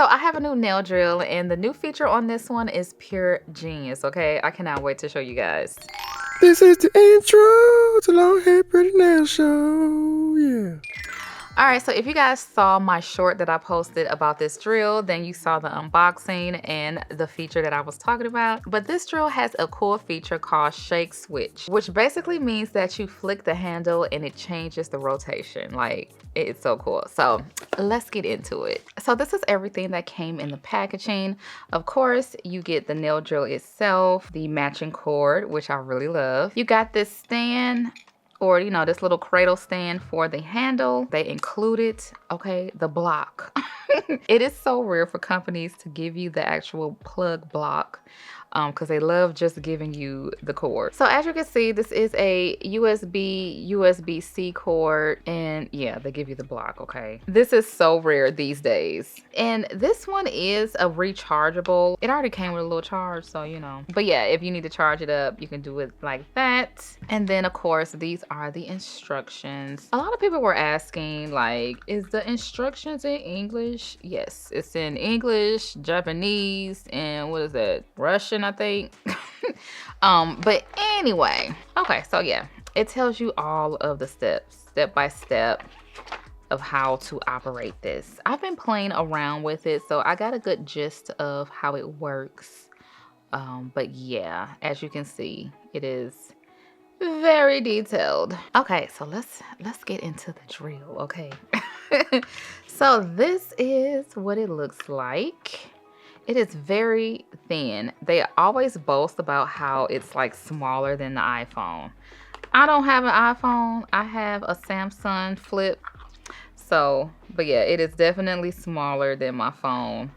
So I have a new nail drill, and the new feature on this one is pure genius, okay? I cannot wait to show you guys. This is the intro to Long Hair Pretty Nail Show, yeah. Alright, so if you guys saw my short that I posted about this drill, then you saw the unboxing and the feature that I was talking about. But this drill has a cool feature called Shake Switch, which basically means that you flick the handle and it changes the rotation. Like, it's so cool. So let's get into it. So this is everything that came in the packaging. Of course, you get the nail drill itself, the matching cord, which I really love. You got this stand, or you know, this little cradle stand for the handle. They included, okay, the block. It is so rare for companies to give you the actual plug block, because they love just giving you the cord. So as you can see, this is a USB-C cord, and yeah, they give you the block, okay? This is so rare these days. And this one is a rechargeable. It already came with a little charge, so you know. But yeah, if you need to charge it up, you can do it like that. And then of course, these are the instructions. A lot of people were asking, like, is the instructions in English? Yes, it's in English, Japanese, and what is that? Russian, I think. But anyway, okay, so yeah, it tells you all of the steps, step by step, of how to operate this. I've been playing around with it, so I got a good gist of how it works. But yeah, as you can see, it is very detailed. Okay, so let's get into the drill, okay? So this is what it looks like. It is very thin. They always boast about how it's like smaller than the iPhone. I don't have an iPhone. I have a Samsung Flip. So, but yeah, it is definitely smaller than my phone.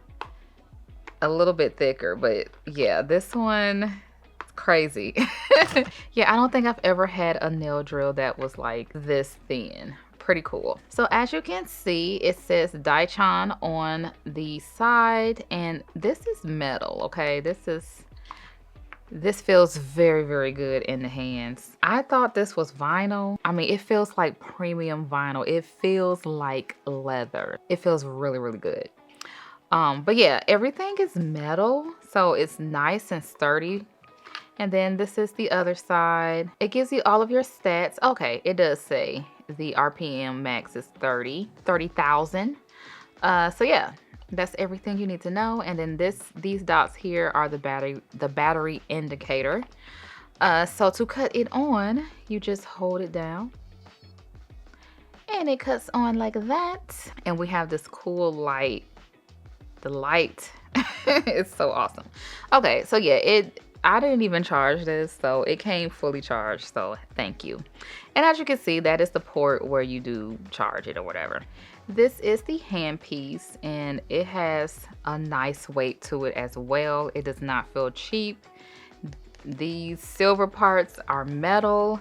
A little bit thicker, but yeah, this one is crazy. Yeah, I don't think I've ever had a nail drill that was like this thin. Pretty cool. So as you can see, it says Daichong on the side, and this is metal, okay? This feels very, very good in the hands. I thought this was vinyl. I mean, it feels like premium vinyl. It feels like leather. It feels really, really good. But yeah, everything is metal, so it's nice and sturdy. And then this is the other side. It gives you all of your stats. Okay, it does say the RPM max is 30,000. So yeah, that's everything you need to know. And then these dots here are the battery indicator. So to cut it on, you just hold it down, and it cuts on like that. And we have this cool light. The light is so awesome. Okay, so yeah, I didn't even charge this, so it came fully charged, so thank you. And as you can see, that is the port where you do charge it or whatever. This is the handpiece, and it has a nice weight to it as well. It does not feel cheap. These silver parts are metal,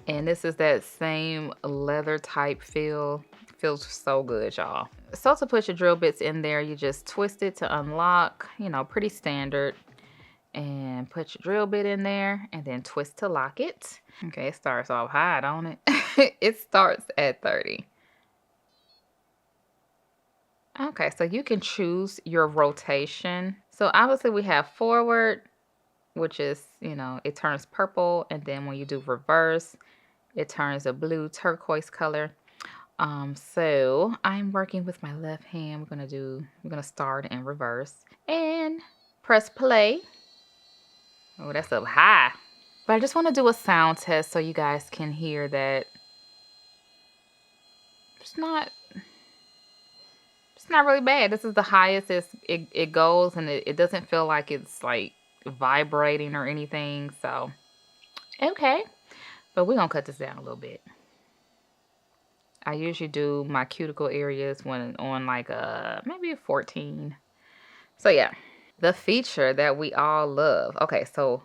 and this is that same leather type feel. Feels so good, y'all. So to put your drill bits in there, you just twist it to unlock, you know, pretty standard. And put your drill bit in there and then twist to lock it. Okay, it starts off high, don't it? It starts at 30. Okay, so you can choose your rotation. So obviously we have forward, which is, you know, it turns purple, and then when you do reverse, it turns a blue turquoise color. So I'm working with my left hand. We're gonna start in reverse and press play. Oh, that's up high. But I just want to do a sound test so you guys can hear that it's not really bad. This is the highest it goes, and it doesn't feel like it's like vibrating or anything. So, okay. But we're going to cut this down a little bit. I usually do my cuticle areas when on like maybe a 14. So yeah. The feature that we all love. Okay, so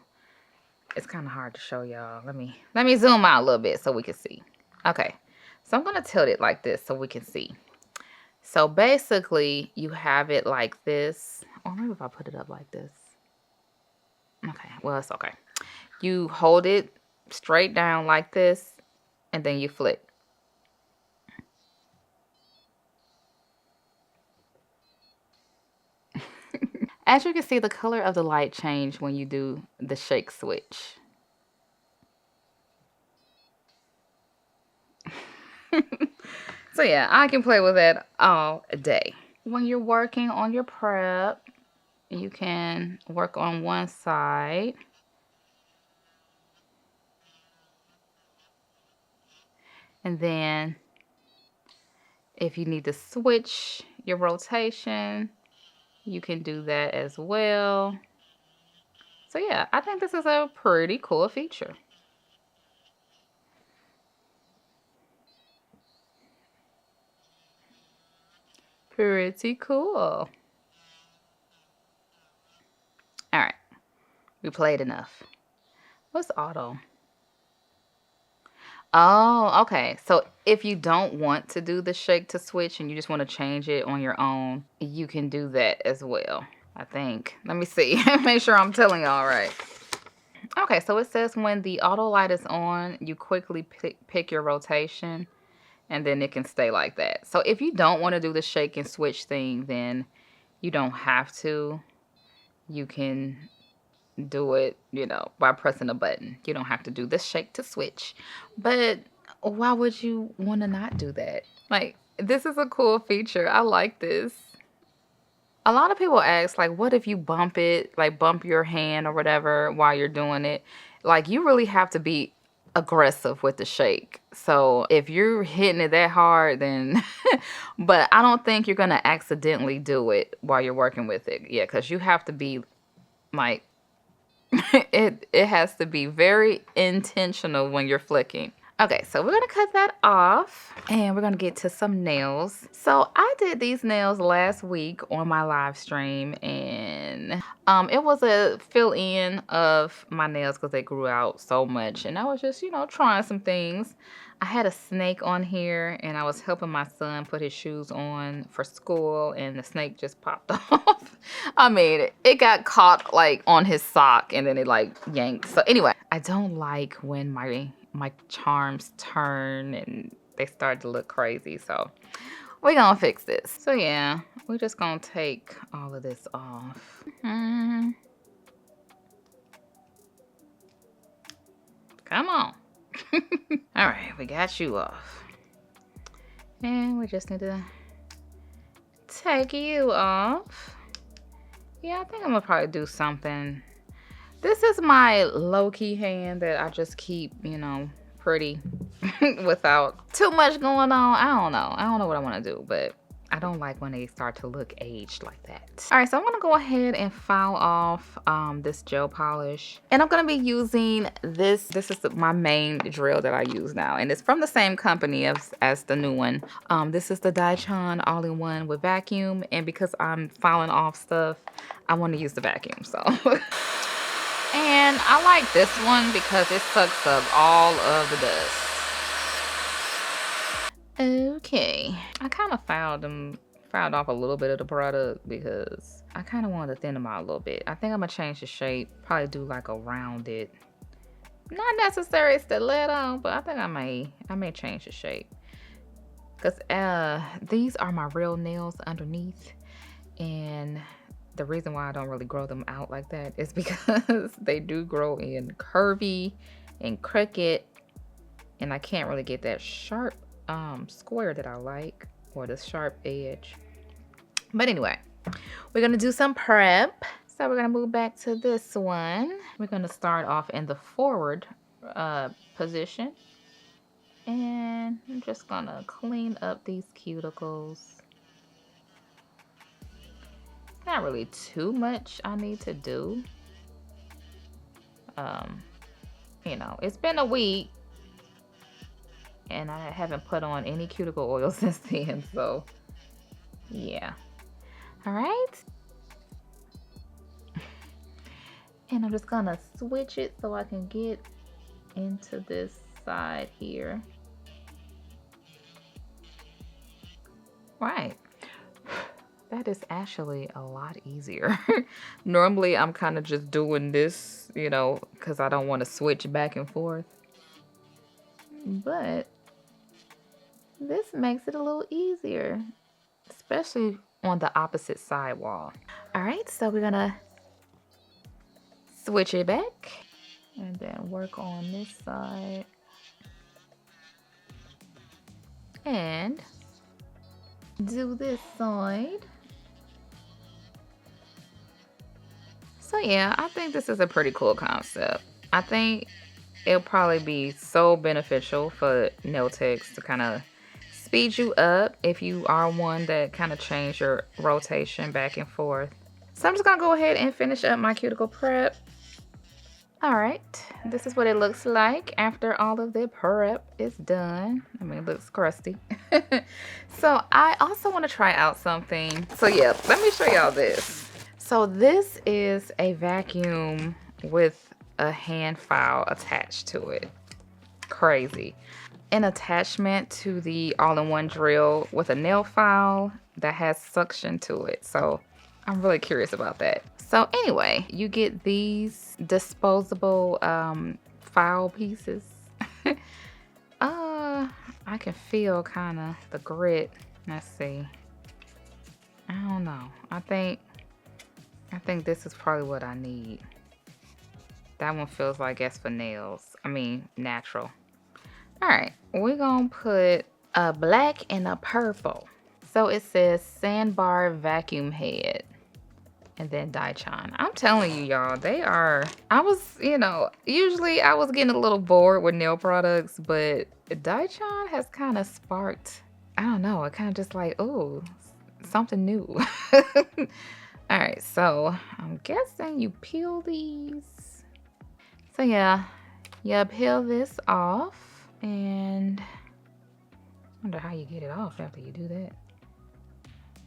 it's kind of hard to show y'all. Let me zoom out a little bit so we can see. Okay, so I'm gonna tilt it like this so we can see. So basically, you have it like this, or maybe if I put it up like this. Okay, well, it's okay. You hold it straight down like this, and then you flip. As you can see, the color of the light change when you do the shake switch. So yeah, I can play with that all day. When you're working on your prep, you can work on one side. And then if you need to switch your rotation, you can do that as well. So yeah, I think this is a pretty cool feature. Pretty cool. All right, we played enough. What's auto? Oh, okay. So if you don't want to do the shake to switch and you just want to change it on your own, you can do that as well, I think. Let me see. Make sure I'm telling y'all right. Okay, so it says when the auto light is on, you quickly pick your rotation and then it can stay like that. So if you don't want to do the shake and switch thing, then you don't have to. You can do it, you know, by pressing a button. You don't have to do the shake to switch. But why would you want to not do that? Like, this is a cool feature. I like this. A lot of people ask, like, what if you bump it, like bump your hand or whatever while you're doing it? Like, you really have to be aggressive with the shake. So if you're hitting it that hard, then, but I don't think you're going to accidentally do it while you're working with it. Yeah, because you have to be like, it has to be very intentional when you're flicking. Okay, so we're gonna cut that off and we're gonna get to some nails. So I did these nails last week on my live stream, and it was a fill in of my nails because they grew out so much, and I was just, you know, trying some things. I had a snake on here and I was helping my son put his shoes on for school, and the snake just popped off. I mean, it got caught like on his sock and then it like yanked. So anyway, I don't like when my charms turn and they start to look crazy. So we're gonna fix this. So yeah, we're just gonna take all of this off. Come on. All right, we got you off. And we just need to take you off. Yeah, I think I'm gonna probably do something. This is my low-key hand that I just keep, you know, pretty without too much going on. I don't know. I don't know what I want to do, but I don't like when they start to look aged like that. All right, so I'm going to go ahead and file off this gel polish. And I'm going to be using this. This is my main drill that I use now. And it's from the same company as the new one. This is the Daichong all-in-one with vacuum. And because I'm filing off stuff, I want to use the vacuum, so... And I like this one because it sucks up all of the dust. Okay, I kind of filed off a little bit of the product because I kind of wanted to thin them out a little bit. I think I'm gonna change the shape, probably do like a rounded, not necessarily stiletto, but I think I may change the shape. Because these are my real nails underneath, and the reason why I don't really grow them out like that is because they do grow in curvy and crooked, and I can't really get that sharp square that I like, or the sharp edge. But anyway, we're gonna do some prep. So we're gonna move back to this one. We're gonna start off in the forward position, and I'm just gonna clean up these cuticles. Not really too much I need to do. You know, it's been a week and I haven't put on any cuticle oil since then, so yeah. All right. And I'm just gonna switch it so I can get into this side here. Right. That is actually a lot easier. Normally, I'm kind of just doing this, you know, because I don't want to switch back and forth. But this makes it a little easier, especially on the opposite side wall. All right, so we're gonna switch it back and then work on this side. And do this side. So yeah, I think this is a pretty cool concept. I think it'll probably be so beneficial for nail techs to kind of speed you up if you are one that kind of change your rotation back and forth. So I'm just gonna go ahead and finish up my cuticle prep. All right, this is what it looks like after all of the prep is done. I mean, it looks crusty. So I also want to try out something. So yeah, let me show y'all this. So this is a vacuum with a hand file attached to it. Crazy. An attachment to the all-in-one drill with a nail file that has suction to it. So I'm really curious about that. So anyway, you get these disposable file pieces. I can feel kind of the grit. Let's see. I don't know. I think this is probably what I need. That one feels like it's for nails. I mean, natural. All right, we're gonna put a black and a purple. So it says sandbar vacuum head. And then Daichong. I'm telling you, y'all, they are. Usually I was getting a little bored with nail products, but Daichong has kind of sparked, I don't know, it kind of just like, oh, something new. All right, so I'm guessing you peel these. So yeah, you peel this off, and I wonder how you get it off after you do that.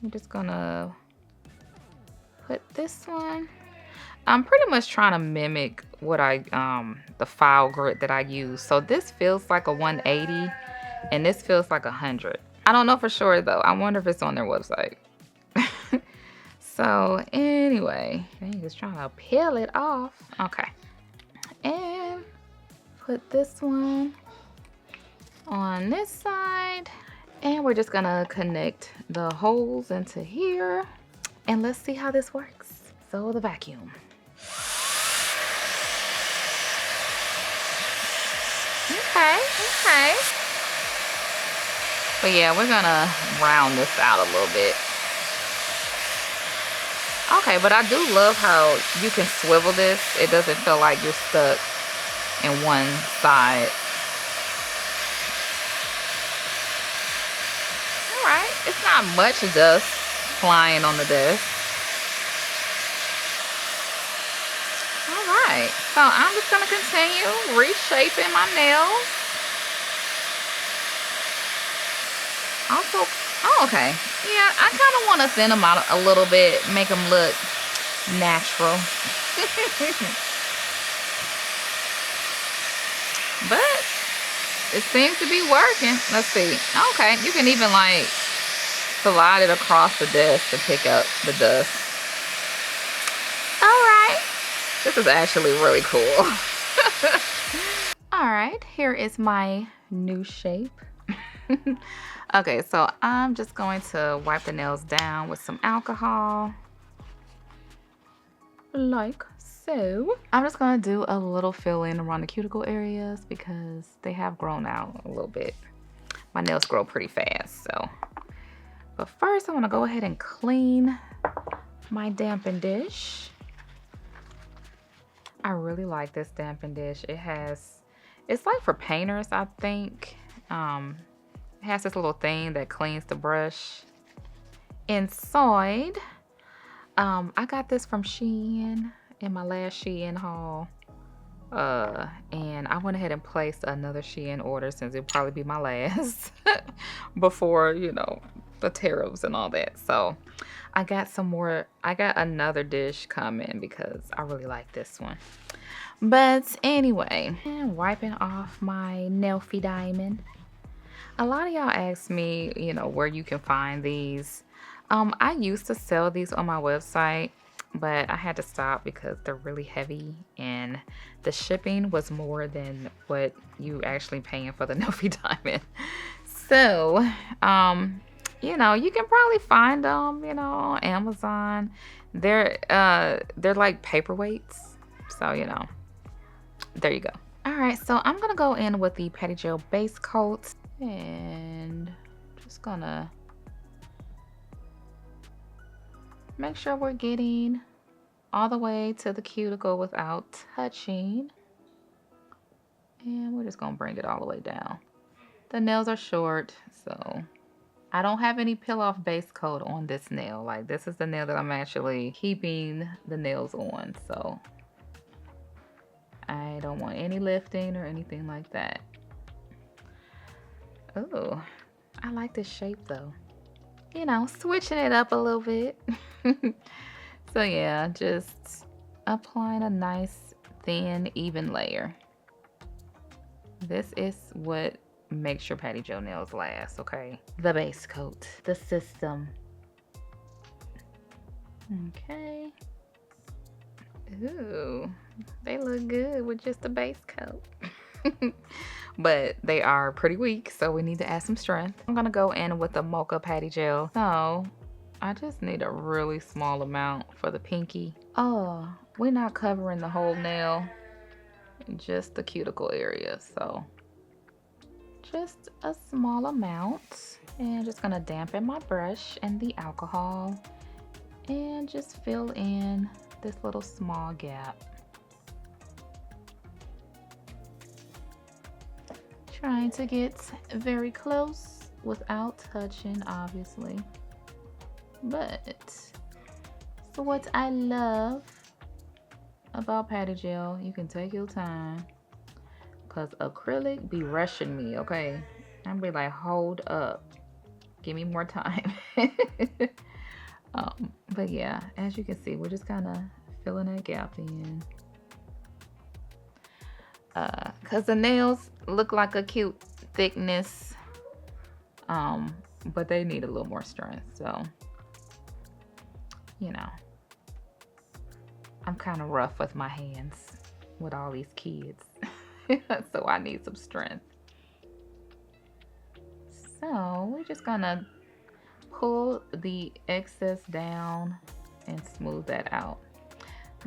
I'm just gonna put this one. I'm pretty much trying to mimic what the file grit that I use. So this feels like a 180 and this feels like 100. I don't know for sure though. I wonder if it's on their website. So anyway, I'm just trying to peel it off. Okay. And put this one on this side. And we're just gonna connect the holes into here. And let's see how this works. So the vacuum. Okay. But yeah, we're gonna round this out a little bit. Okay, but I do love how you can swivel this. It doesn't feel like you're stuck in one side. All right, it's not much dust flying on the desk. All right, so I'm just gonna continue reshaping my nails. Also, oh, okay. Yeah, I kind of want to thin them out a little bit, make them look natural. But it seems to be working. Let's see. Okay, you can even like slide it across the desk to pick up the dust. All right. This is actually really cool. All right, here is my new shape. Okay, so I'm just going to wipe the nails down with some alcohol. Like so. I'm just going to do a little fill-in around the cuticle areas because they have grown out a little bit. My nails grow pretty fast, so. But first, I want to go ahead and clean my dampen dish. I really like this dampen dish. It's like for painters, I think. It has this little thing that cleans the brush. Inside, I got this from Shein in my last Shein haul. And I went ahead and placed another Shein order since it'll probably be my last before, the tariffs and all that. So I got another dish coming because I really like this one. But anyway, wiping off my Nelfie Diamond. A lot of y'all ask me, where you can find these. I used to sell these on my website, but I had to stop because they're really heavy and the shipping was more than what you actually paying for the Nelfie Diamond. So, you can probably find them, on Amazon. They're like paperweights. So, you know, there you go. All right, so I'm gonna go in with the Patty Gel base coat and just gonna make sure we're getting all the way to the cuticle without touching. And we're just gonna bring it all the way down. The nails are short, so I don't have any peel off base coat on this nail. Like, this is the nail that I'm actually keeping the nails on, so I don't want any lifting or anything like that. Oh, I like this shape though. You know, switching it up a little bit. So yeah, just applying a nice, thin, even layer. This is what makes your Patty Gel nails last, okay? The base coat, the system. Okay. Ooh, they look good with just a base coat. But they are pretty weak, so we need to add some strength. I'm gonna go in with the Mocha Patty Gel. So I just need a really small amount for the pinky. Oh, we're not covering the whole nail, just the cuticle area. So just a small amount, and just gonna dampen my brush and the alcohol and just fill in this little small gap. Trying to get very close without touching, obviously. But so what I love about Patty Gel, you can take your time, because acrylic be rushing me, okay? I'm be like, hold up, give me more time. But yeah, as you can see, we're just kind of filling that gap in. Because the nails look like a cute thickness, but they need a little more strength. So, you know, I'm kind of rough with my hands with all these kids. So I need some strength. So we're just gonna pull the excess down and smooth that out.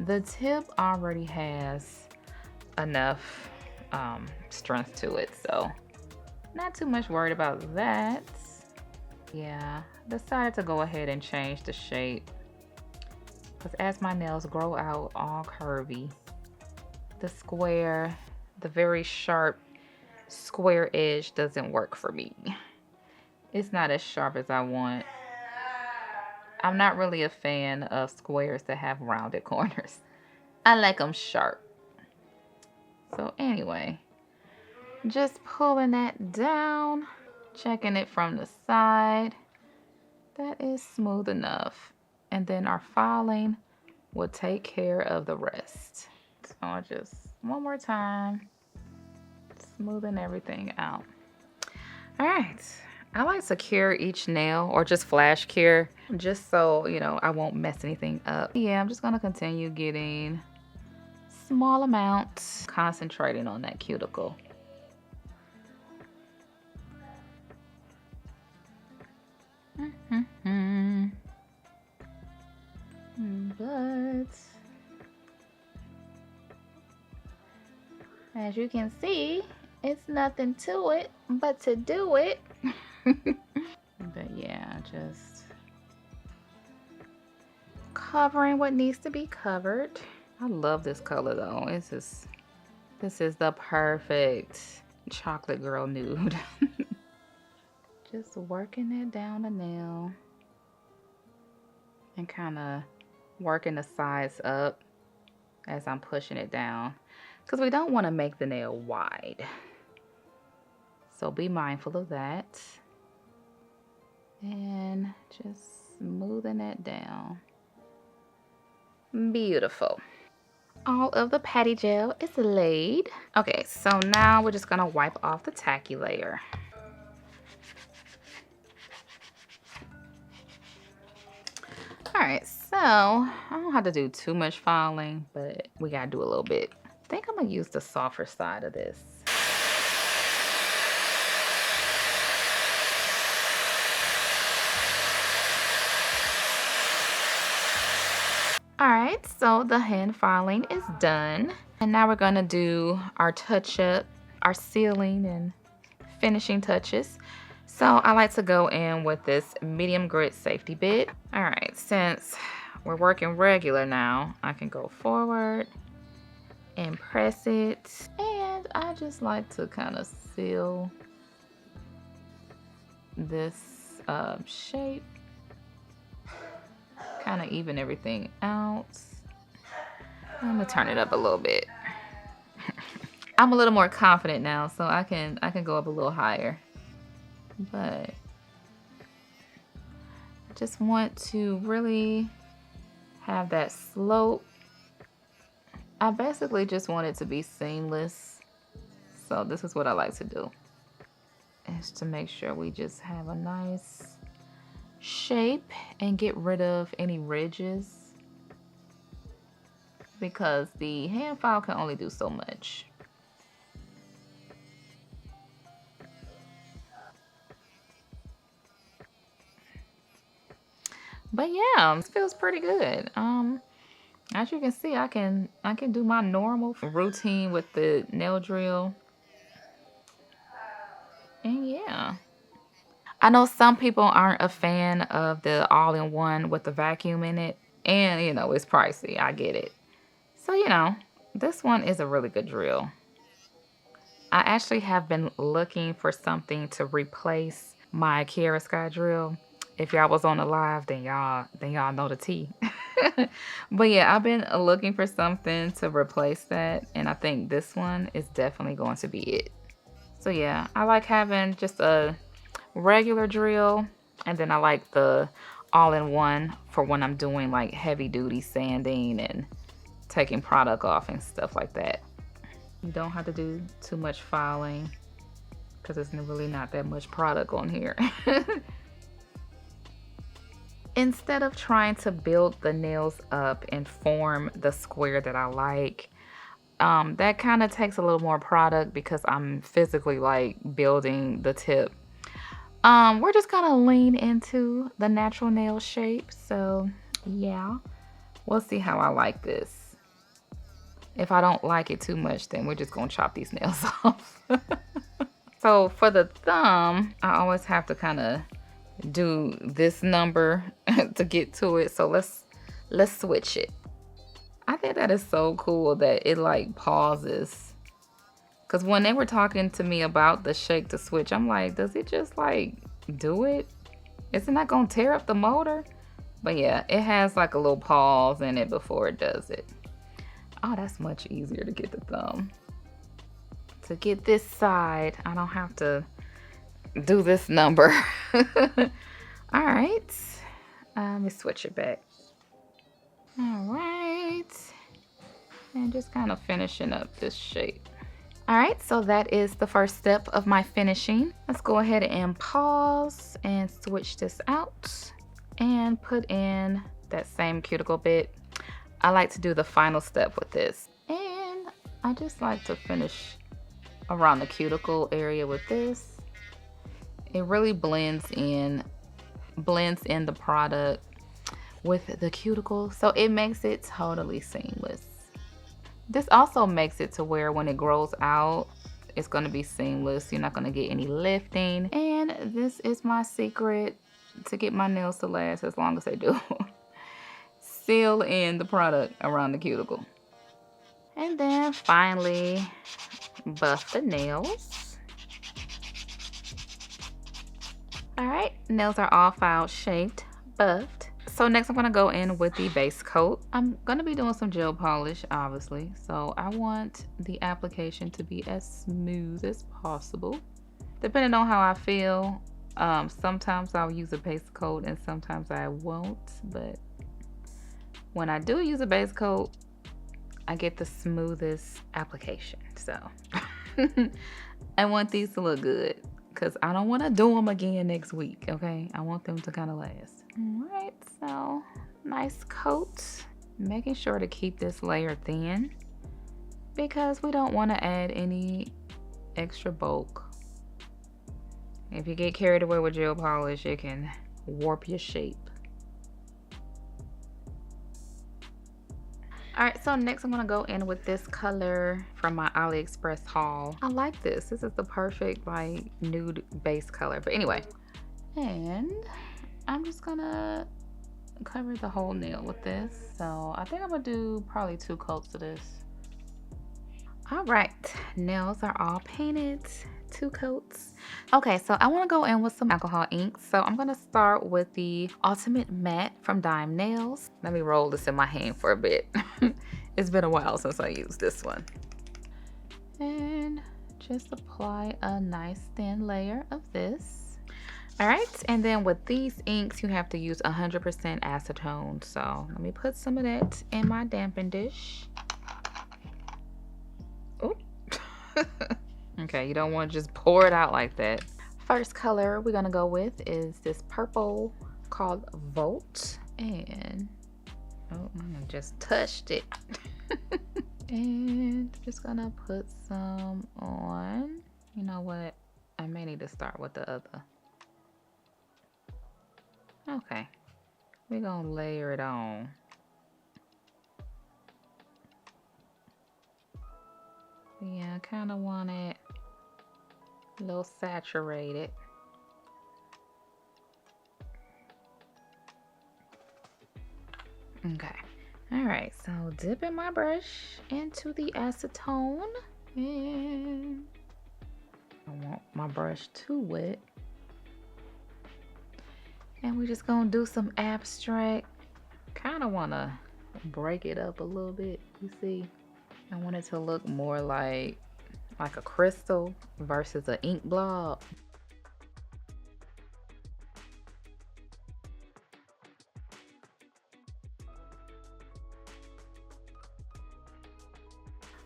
The tip already has enough strength to it, so not too much worried about that. Yeah, decided to go ahead and change the shape, because as my nails grow out all curvy, the very sharp square edge doesn't work for me. It's not as sharp as I want. I'm not really a fan of squares that have rounded corners. I like them sharp. So anyway, just pulling that down, checking it from the side. That is smooth enough. And then our filing will take care of the rest. So just one more time, smoothing everything out. All right. I like to cure each nail, or just flash cure, just so, you know, I won't mess anything up. Yeah, I'm just gonna continue getting small amounts, concentrating on that cuticle. But as you can see, it's nothing to it but to do it. But yeah, just covering what needs to be covered. I love this color though. This is the perfect chocolate girl nude. Just working it down the nail and kind of working the sides up as I'm pushing it down, because we don't want to make the nail wide. So be mindful of that. And just smoothing it down. Beautiful. All of the Patty Gel is laid. Okay, so now we're just gonna wipe off the tacky layer. All right, so I don't have to do too much filing, but we gotta do a little bit. I think I'm gonna use the softer side of this. All right, so the hand filing is done. And now we're gonna do our touch up, our sealing and finishing touches. So I like to go in with this medium grit safety bit. All right, since we're working regular now, I can go forward and press it. And I just like to kind of seal this shape, kind of even everything out. I'm gonna turn it up a little bit. I'm a little more confident now, so I can go up a little higher. But I just want to really have that slope. I basically just want it to be seamless. So this is what I like to do, is to make sure we just have a nice shape and get rid of any ridges, because the hand file can only do so much. But yeah, this feels pretty good. As you can see, I can do my normal routine with the nail drill. And yeah, I know some people aren't a fan of the all-in-one with the vacuum in it, and you know, it's pricey. I get it. So, you know, this one is a really good drill. I actually have been looking for something to replace my Kiara Sky drill. If y'all was on the live, then y'all know the tea. But yeah, I've been looking for something to replace that, and I think this one is definitely going to be it. So yeah, I like having just a regular drill, and then I like the all-in-one for when I'm doing like heavy duty sanding and taking product off and stuff like that. You don't have to do too much filing because it's really not that much product on here. Instead of trying to build the nails up and form the square that I like, that kind of takes a little more product because I'm physically like building the tip. We're just gonna lean into the natural nail shape. So yeah, we'll see how I like this. If I don't like it too much, then we're just gonna chop these nails off. So for the thumb, I always have to kind of do this number to get to it. So let's switch it. I think that is so cool that it like pauses. Cause when they were talking to me about the shake to switch, I'm like, does it just like do it? Isn't that gonna tear up the motor? But yeah, it has like a little pause in it before it does it. Oh, that's much easier to get the thumb. To get this side, I don't have to do this number. All right, let me switch it back. All right, and just kind of finishing up this shape. All right, so that is the first step of my finishing. Let's go ahead and pause and switch this out and put in that same cuticle bit. I like to do the final step with this, and I just like to finish around the cuticle area with this. It really blends in the product with the cuticle, so it makes it totally seamless. This also makes it to where when it grows out, it's going to be seamless. You're not going to get any lifting, and this is my secret to get my nails to last as long as they do. Seal in the product around the cuticle. And then finally, buff the nails. All right, nails are all filed, shaped, buffed. So next I'm gonna go in with the base coat. I'm gonna be doing some gel polish, obviously. So I want the application to be as smooth as possible. Depending on how I feel, sometimes I'll use a base coat and sometimes I won't. But when I do use a base coat, I get the smoothest application. So I want these to look good because I don't want to do them again next week, okay? I want them to kind of last. All right, so nice coat. Making sure to keep this layer thin because we don't want to add any extra bulk. If you get carried away with gel polish, it can warp your shape. All right, so next I'm gonna go in with this color from my AliExpress haul. I like this. This is the perfect like nude base color. But anyway, and I'm just gonna cover the whole nail with this. So I think I'm gonna do probably 2 coats of this. All right, nails are all painted, 2 coats. Okay, so I want to go in with some alcohol inks. So I'm gonna start with the Ultimate Matte from Dime Nails. Let me roll this in my hand for a bit. It's been a while since I used this one. And just apply a nice thin layer of this. All right, and then with these inks, you have to use 100% acetone. So let me put some of that in my dampen dish. Oh. Okay, you don't want to just pour it out like that. First color we're gonna go with is this purple called Volt. And oh, I just touched it. And just gonna put some on. You know what? I may need to start with the other. Okay, we're gonna layer it on. Yeah, I kind of want it a little saturated. Okay. All right, so dipping my brush into the acetone, and I don't want my brush too wet. And we're just gonna do some abstract. Kind of want to break it up a little bit, you see. I want it to look more like a crystal versus an ink blob.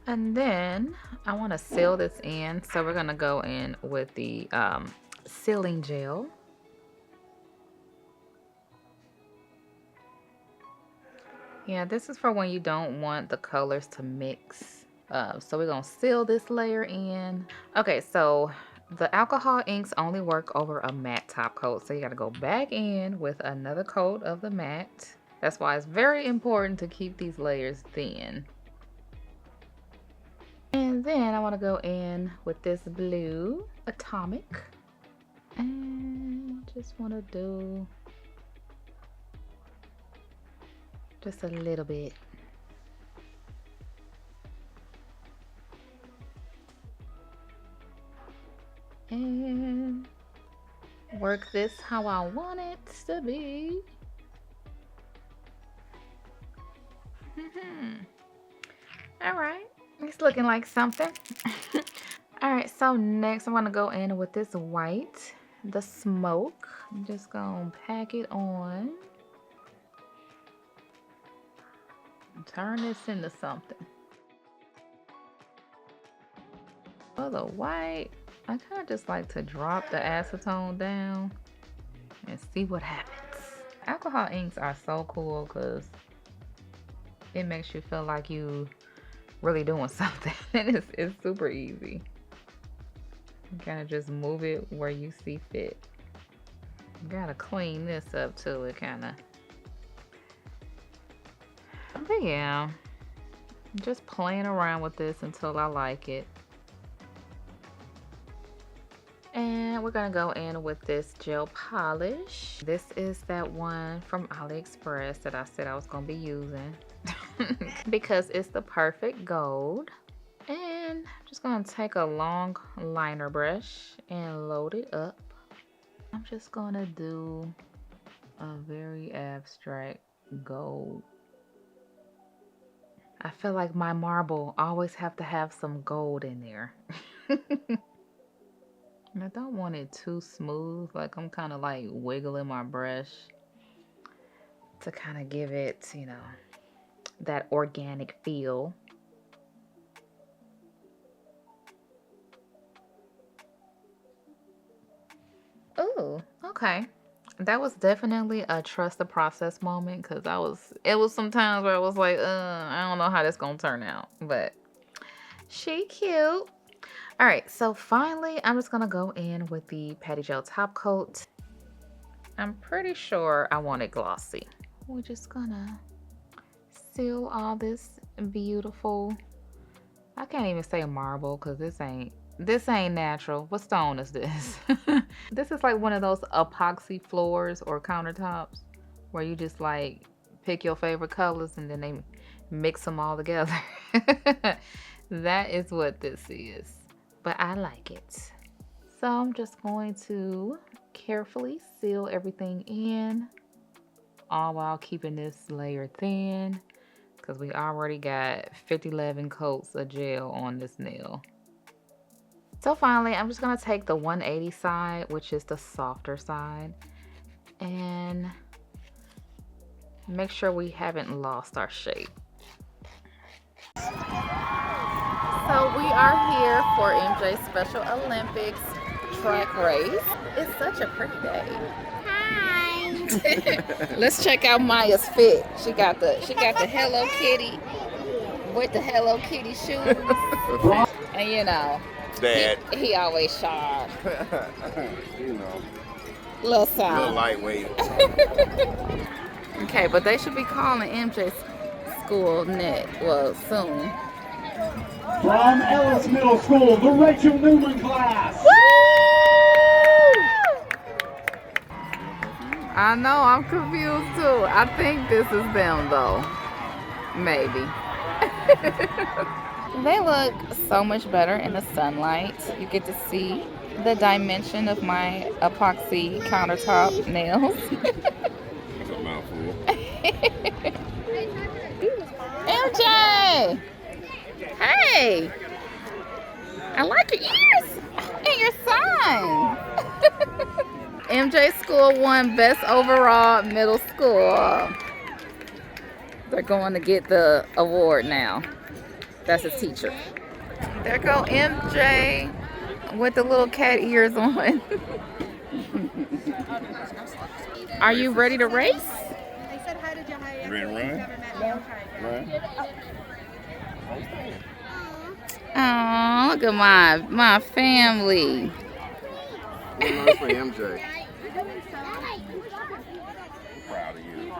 And then I want to seal this in, so we're gonna go in with the sealing gel. Yeah, this is for when you don't want the colors to mix. So we're gonna seal this layer in. Okay, so the alcohol inks only work over a matte top coat, so you gotta go back in with another coat of the matte. That's why it's very important to keep these layers thin. And then I want to go in with this blue Atomic, and just want to do just a little bit. And work this how I want it to be. All right, it's looking like something. All right, so next I'm gonna go in with this white, the Smoke. I'm just gonna pack it on. Turn this into something. For the white, I kind of just like to drop the acetone down and see what happens. Alcohol inks are so cool because it makes you feel like you really doing something. It's super easy. You kind of just move it where you see fit. You gotta clean this up too. It kind of. But yeah, just playing around with this until I like it. And we're gonna go in with this gel polish. This is that one from AliExpress that I said I was gonna be using because it's the perfect gold. And I'm just gonna take a long liner brush and load it up. I'm just gonna do a very abstract gold. I feel like my marble always have to have some gold in there. I don't want it too smooth. Like I'm kind of like wiggling my brush to kind of give it, you know, that organic feel. Oh, okay. That was definitely a trust the process moment because it was some times where I was like, I don't know how this gonna turn out, but she cute. All right, so finally, I'm just gonna go in with the Patty Gel top coat. I'm pretty sure I want it glossy. We're just gonna seal all this beautiful, I can't even say marble because this ain't natural. What stone is this? This is like one of those epoxy floors or countertops where you just like pick your favorite colors and then they mix them all together. That is what this is. But I like it. So I'm just going to carefully seal everything in, all while keeping this layer thin because we already got 50-11 coats of gel on this nail. So finally, I'm just gonna take the 180 side, which is the softer side, and make sure we haven't lost our shape. So we are here for MJ's Special Olympics track race. It's such a pretty day. Hi. Let's check out Maya's fit. She got the Hello Kitty with the Hello Kitty shoes. And you know, Dad. He always sharp. You know, Little sound. little lightweight. Okay, but they should be calling MJ's school soon. From Ellis Middle School, the Rachel Newman class. Woo! I know, I'm confused too. I think this is them though. Maybe. They look so much better in the sunlight. You get to see the dimension of my epoxy countertop nails. That's a mouthful. MJ! Hey! I like your ears and your sign. MJ School won Best Overall Middle School. They're going to get the award now. That's his teacher. There go MJ with the little cat ears on. Are you ready to race? You ready to run? Oh, look at my family. Nice for MJ. Proud of you.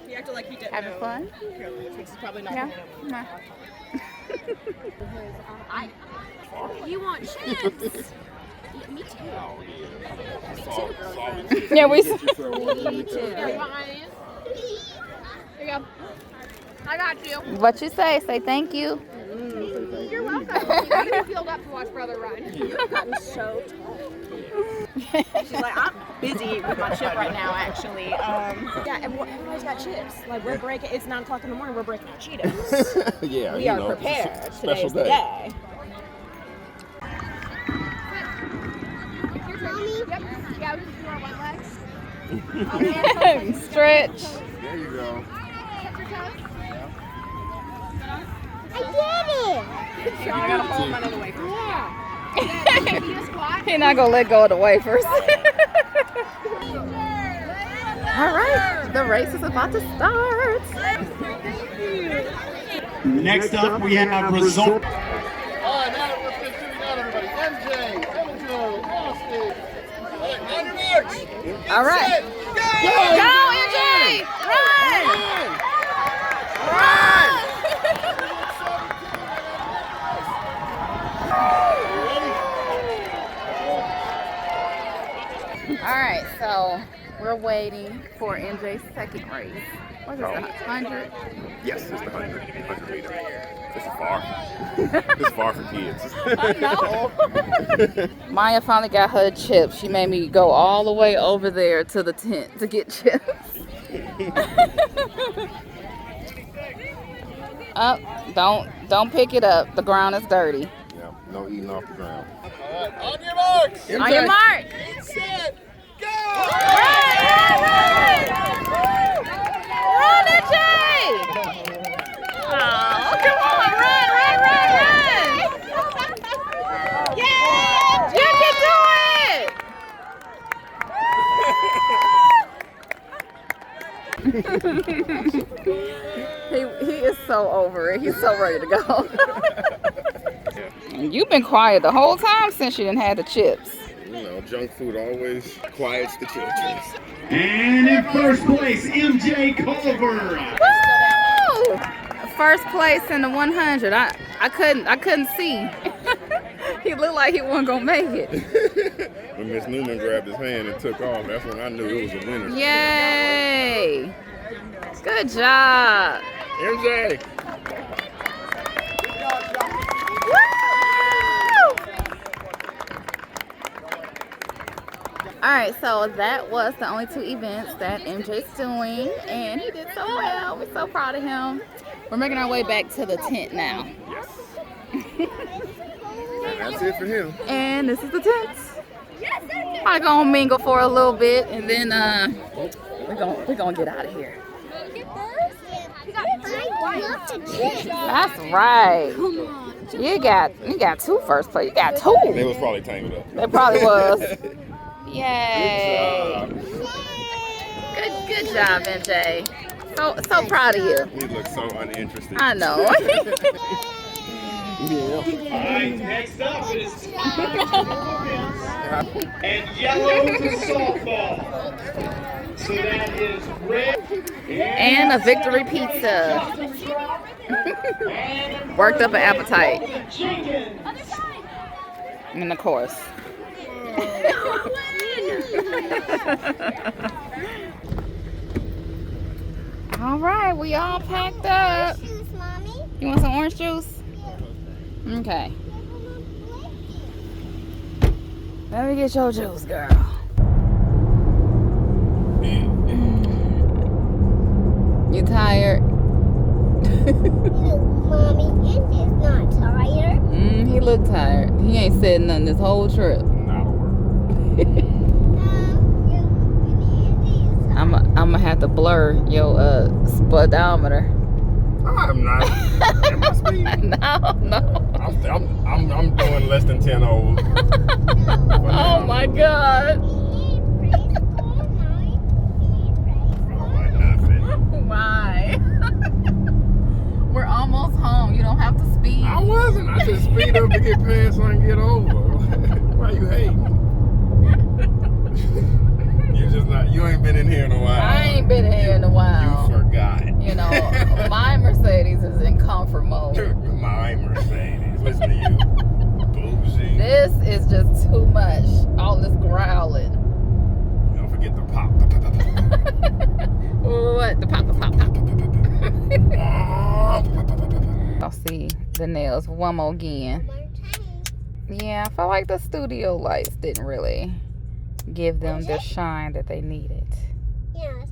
He acted like he didn't Having know. fun? He's probably not Yeah. gonna know. You want chips? Me too. Yeah, we. Me too. Here, you want mine? Here you go. I got you. What you say? Say thank you. You're welcome. I'm gonna feel up to watch brother run. You've gotten so tall. She's like, I'm busy with my chip right now, actually. Yeah, and everybody's got chips. Like, we're breaking, it's 9 o'clock in the morning, we're breaking our Cheetos. Yeah, We you are know, prepared. it's a special Today's the day. Yep. Yeah, we just do our wet legs. Stretch. There you go. So I gotta hold my other wafer. He's not gonna let go of the wafers. All right, the race is about to start. Next up, we have result. All right, now let's get shooting out, everybody. MJ, Austin. All right, go MJ, run! All right, so we're waiting for MJ's second race. What is that, 100? Yes, it's the 100 meter. It's far. It's far for kids. No. Maya finally got her chips. She made me go all the way over there to the tent to get chips. Oh, don't pick it up. The ground is dirty. Yeah, no eating off the ground. All right, on your marks. MJ. On your mark. Get set. Go! Run, MJ! Oh, come on, run! Yeah! You can do it! He is so over it. He's so ready to go. You've been quiet the whole time since you didn't have the chips. You know, junk food always quiets the children. And in first place, MJ Culver. Woo! First place in the 100. I couldn't see. He looked like he wasn't gonna make it. When Miss Newman grabbed his hand and took off, that's when I knew it was a winner. Yay! Good job. MJ. Alright, so that was the only 2 events that MJ's doing, and he did so well. We're so proud of him. We're making our way back to the tent now. Yes. And that's it for him. And this is the tent. Probably gonna mingle for a little bit, and then we're gonna get out of here. That's right. You got 2 first place. You got 2. They was probably tangled up. It probably was. Yay! Good job, MJ. So proud of you. He looks so uninterested. I know. All right, next up is and yellow to softball. So that is red And a victory pizza. Worked up an appetite. And of course. All right, we all packed up. You want some orange juice? Okay. Let me get your juice, girl. You tired? Mommy, this is not tired. He looked tired. He ain't said nothing this whole trip. I'm gonna have to blur your speedometer. I'm not. Am I speeding? No. I'm doing less than 10 over. Oh my God. Why? We're almost home. You don't have to speed. I wasn't. I just speed up to get past so I can get over. Why you hating? You ain't been in here in a while. I ain't been in here in a while. You forgot. You know, my Mercedes is in comfort mode. My Mercedes. Listen to you. Bougie. This is just too much. All this growling. Don't forget the pop. What? The pop. I'll see the nails one more again. Yeah, I felt like the studio lights didn't really give them the shine that they needed. Yeah.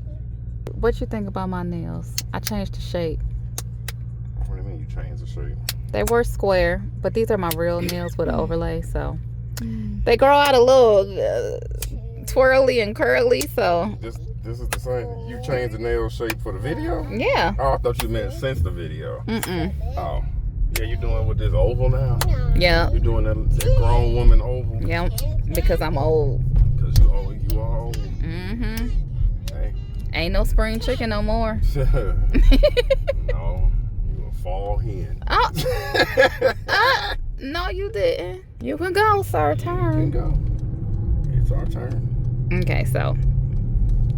What you think about my nails? I changed the shape. What do you mean you changed the shape? They were square, but these are my real nails with an overlay, so they grow out a little twirly and curly, so This is the same. You changed the nail shape for the video? yeah. Oh, I thought you meant since the video. Mm-mm. Oh. Yeah, you doing with this oval now? Yeah. You doing that grown woman oval? Yep. Because I'm old. Because you are old. Mm-hmm. Hey. Ain't no spring chicken no more. No, you a fall hen. Oh. No, you didn't. You can go, sir. You can Turn. go. It's our turn. Okay, so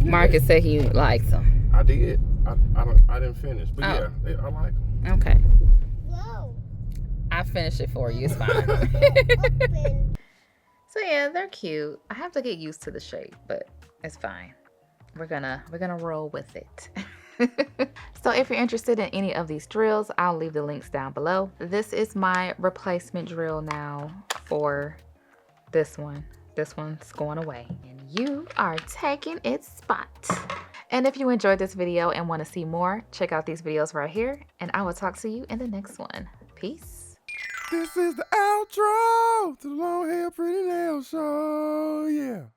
Marcus said he likes them. I did. I didn't finish, but yeah, I like them. Okay. Whoa. I finished it for you. It's fine. Open. So yeah, they're cute. I have to get used to the shape, but it's fine. We're gonna roll with it. So if you're interested in any of these drills, I'll leave the links down below. This is my replacement drill now for this one. This one's going away and you are taking its spot. And if you enjoyed this video and want to see more, check out these videos right here, and I will talk to you in the next one. Peace. This is the outro to the Long Hair Pretty Nail Show. Yeah.